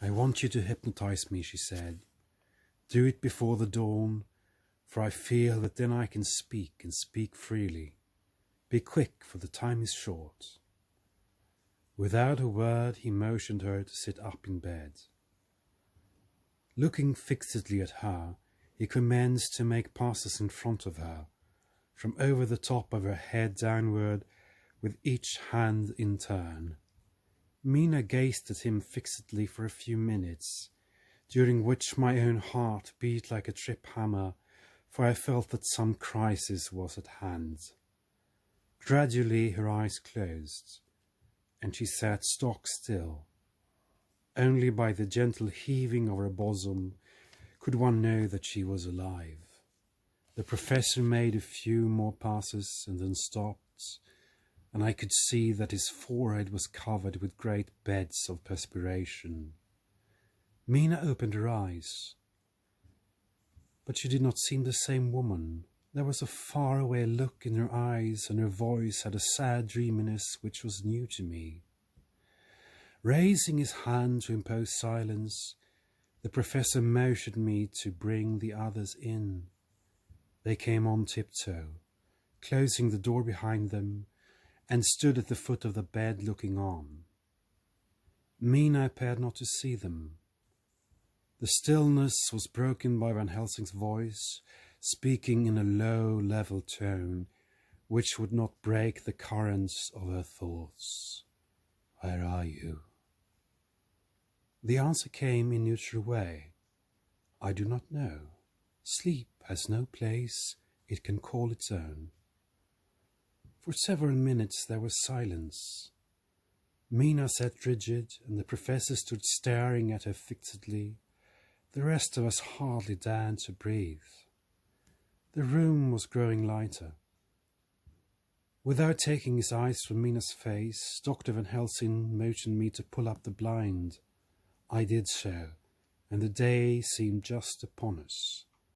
I want you to hypnotize me, she said. Do it before the dawn, for I feel that then I can speak and speak freely. Be quick, for the time is short. Without a word, he motioned her to sit up in bed. Looking fixedly at her, he commenced to make passes in front of her, from over the top of her head downward, with each hand in turn. Mina gazed at him fixedly for a few minutes, during which my own heart beat like a trip hammer, for I felt that some crisis was at hand. Gradually her eyes closed, and she sat stock still. Only by the gentle heaving of her bosom could one know that she was alive. The professor made a few more passes and then stopped, and I could see that his forehead was covered with great beds of perspiration. Mina opened her eyes, but she did not seem the same woman. There was a far-away look in her eyes, and her voice had a sad dreaminess which was new to me. Raising his hand to impose silence, the professor motioned me to bring the others in. They came on tiptoe, closing the door behind them, and stood at the foot of the bed looking on. Mina appeared not to see them. The stillness was broken by Van Helsing's voice, speaking in a low, level tone, which would not break the currents of her thoughts. Where are you? The answer came in neutral way. I do not know. Sleep has no place it can call its own. For several minutes there was silence. Mina sat rigid, and the professor stood staring at her fixedly. The rest of us hardly dared to breathe. The room was growing lighter. Without taking his eyes from Mina's face, Dr. Van Helsing motioned me to pull up the blind. I did so, and the day seemed just upon us.